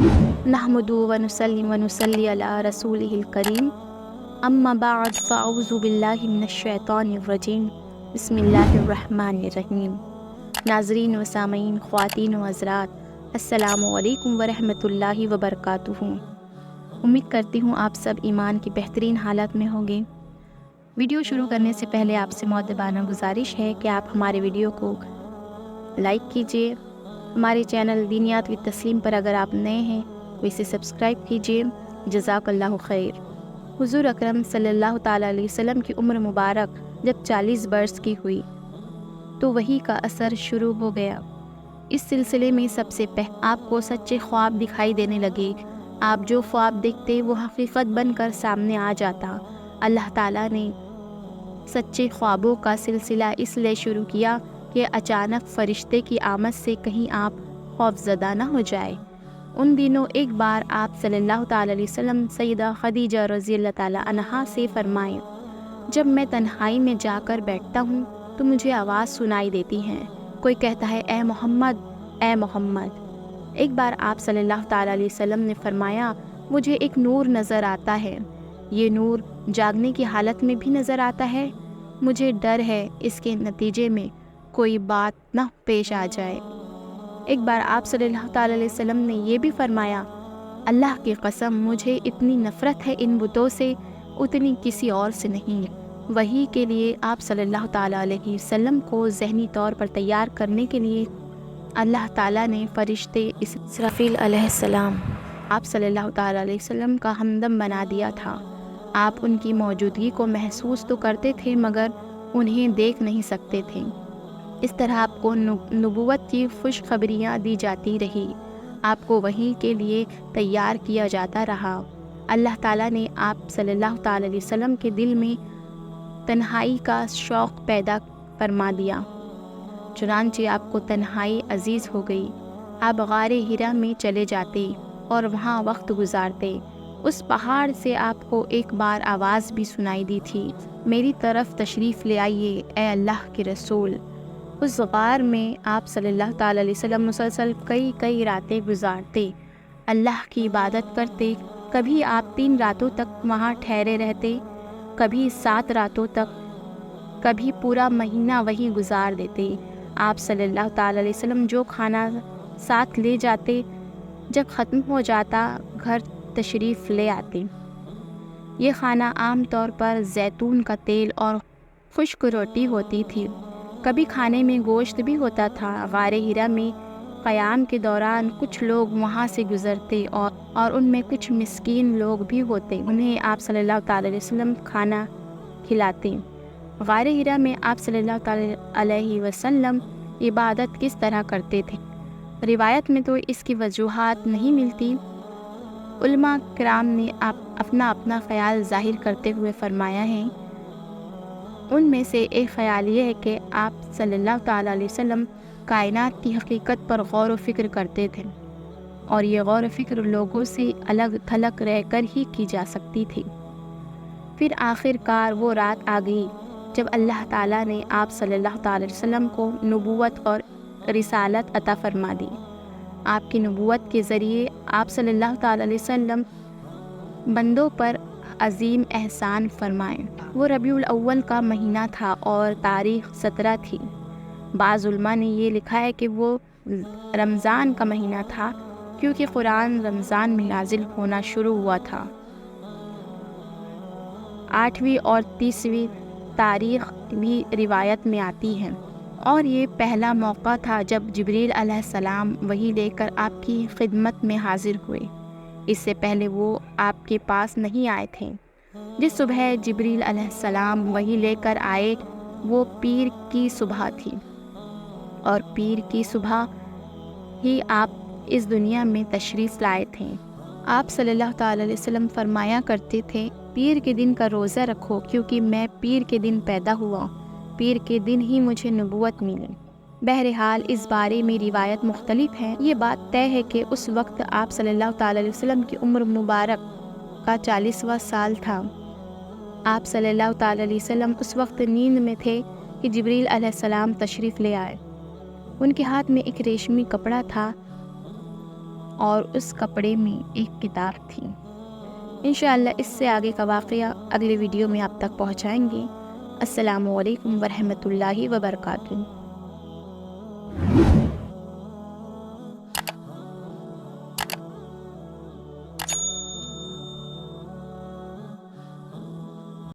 نحمدہ ونصلی ونصلی علی رسولہ الکریم، اما بعد فاعوذ باللہ من الشیطان الرجیم، بسم اللہ الرحمن الرحیم۔ ناظرین و سامعین، خواتین و حضرات، السلام علیکم ورحمۃ اللہ وبرکاتہ۔ امید کرتی ہوں آپ سب ایمان کی بہترین حالت میں ہوں گے۔ ویڈیو شروع کرنے سے پہلے آپ سے مؤدبانہ گزارش ہے کہ آپ ہمارے ویڈیو کو لائک کیجیے۔ ہمارے چینل دینیات و تسلیم پر اگر آپ نئے ہیں تو اسے سبسکرائب کیجیے۔ جزاک اللہ خیر۔ حضور اکرم صلی اللہ تعالیٰ علیہ وسلم کی عمر مبارک جب 40 برس کی ہوئی تو وحی کا اثر شروع ہو گیا۔ اس سلسلے میں سب سے پہلے آپ کو سچے خواب دکھائی دینے لگے۔ آپ جو خواب دیکھتے وہ حقیقت بن کر سامنے آ جاتا۔ اللہ تعالیٰ نے سچے خوابوں کا سلسلہ اس لیے شروع کیا کہ اچانک فرشتے کی آمد سے کہیں آپ خوفزدہ نہ ہو جائے۔ ان دنوں ایک بار آپ صلی اللہ تعالیٰ علیہ وسلم سیدہ خدیجہ رضی اللہ تعالیٰ عنہا سے فرمائیں، جب میں تنہائی میں جا کر بیٹھتا ہوں تو مجھے آواز سنائی دیتی ہے، کوئی کہتا ہے اے محمد، اے محمد۔ ایک بار آپ صلی اللہ تعالیٰ علیہ وسلم نے فرمایا، مجھے ایک نور نظر آتا ہے، یہ نور جاگنے کی حالت میں بھی نظر آتا ہے، مجھے ڈر ہے اس کے نتیجے میں کوئی بات نہ پیش آ جائے۔ ایک بار آپ صلی اللہ تعالیٰ علیہ وسلم نے یہ بھی فرمایا، اللہ کی قسم مجھے اتنی نفرت ہے ان بتوں سے اتنی کسی اور سے نہیں۔ وحی کے لیے آپ صلی اللہ تعالیٰ علیہ وسلم کو ذہنی طور پر تیار کرنے کے لیے اللہ تعالیٰ نے فرشتے اسرافیل علیہ السلام آپ صلی اللہ تعالیٰ علیہ وسلم کا ہمدم بنا دیا تھا۔ آپ ان کی موجودگی کو محسوس تو کرتے تھے مگر انہیں دیکھ نہیں سکتے تھے۔ اس طرح آپ کو نبوت کی خوشخبریاں دی جاتی رہی، آپ کو وحی کے لیے تیار کیا جاتا رہا۔ اللہ تعالیٰ نے آپ صلی اللہ تعالیٰ علیہ وسلم کے دل میں تنہائی کا شوق پیدا فرما دیا، چنانچہ آپ کو تنہائی عزیز ہو گئی۔ آپ غار حرا میں چلے جاتے اور وہاں وقت گزارتے۔ اس پہاڑ سے آپ کو ایک بار آواز بھی سنائی دی تھی، میری طرف تشریف لے آئیے اے اللہ کے رسول۔ اس غار میں آپ صلی اللہ تعالیٰ علیہ وسلم مسلسل کئی راتیں گزارتے، اللہ کی عبادت کرتے۔ کبھی آپ 3 راتوں تک وہاں ٹھہرے رہتے، کبھی 7 راتوں تک، کبھی پورا مہینہ وہیں گزار دیتے۔ آپ صلی اللہ تعالیٰ علیہ وسلم جو کھانا ساتھ لے جاتے، جب ختم ہو جاتا گھر تشریف لے آتے۔ یہ کھانا عام طور پر زیتون کا تیل اور خشک روٹی ہوتی تھی، کبھی کھانے میں گوشت بھی ہوتا تھا۔ غار حرا میں قیام کے دوران کچھ لوگ وہاں سے گزرتے اور ان میں کچھ مسکین لوگ بھی ہوتے، انہیں آپ صلی اللہ تعالیٰ علیہ وسلم کھانا کھلاتے۔ غار حرا میں آپ صلی اللہ تعالیٰ علیہ وسلم عبادت کس طرح کرتے تھے؟ روایت میں تو اس کی وجوہات نہیں ملتی۔ علماء کرام نے اپنا خیال ظاہر کرتے ہوئے فرمایا ہے، ان میں سے ایک خیال یہ ہے کہ آپ صلی اللہ تعالیٰ علیہ وسلم کائنات کی حقیقت پر غور و فکر کرتے تھے، اور یہ غور و فکر لوگوں سے الگ تھلگ رہ کر ہی کی جا سکتی تھی۔ پھر آخر کار وہ رات آ گئی جب اللہ تعالیٰ نے آپ صلی اللہ تعالیٰ علیہ وسلم کو نبوت اور رسالت عطا فرما دی۔ آپ کی نبوت کے ذریعے آپ صلی اللہ تعالیٰ علیہ وسلم بندوں پر عظیم احسان فرمائیں۔ وہ ربیع الاول کا مہینہ تھا اور تاریخ 17 تھی۔ بعض علماء نے یہ لکھا ہے کہ وہ رمضان کا مہینہ تھا کیونکہ قرآن رمضان میں نازل ہونا شروع ہوا تھا۔ 8ویں اور 30ویں تاریخ بھی روایت میں آتی ہے، اور یہ پہلا موقع تھا جب جبریل علیہ السلام وحی لے کر آپ کی خدمت میں حاضر ہوئے۔ اس سے پہلے وہ آپ کے پاس نہیں آئے تھے۔ جس صبح جبریل علیہ السلام وحی لے کر آئے وہ پیر کی صبح تھی، اور پیر کی صبح ہی آپ اس دنیا میں تشریف لائے تھے۔ آپ صلی اللہ تعالیٰ علیہ وسلم فرمایا کرتے تھے، پیر کے دن کا روزہ رکھو کیونکہ میں پیر کے دن پیدا ہوا، پیر کے دن ہی مجھے نبوت ملی۔ بہرحال اس بارے میں روایت مختلف ہیں۔ یہ بات طے ہے کہ اس وقت آپ صلی اللہ تعالیٰ علیہ وسلم کی عمر مبارک کا 40واں سال تھا۔ آپ صلی اللہ تعالیٰ علیہ وسلم اس وقت نیند میں تھے کہ جبریل علیہ السلام تشریف لے آئے۔ ان کے ہاتھ میں ایک ریشمی کپڑا تھا اور اس کپڑے میں ایک کتاب تھی۔ انشاءاللہ اس سے آگے کا واقعہ اگلے ویڈیو میں آپ تک پہنچائیں گے۔ السلام علیکم ورحمۃ اللہ وبرکاتہ۔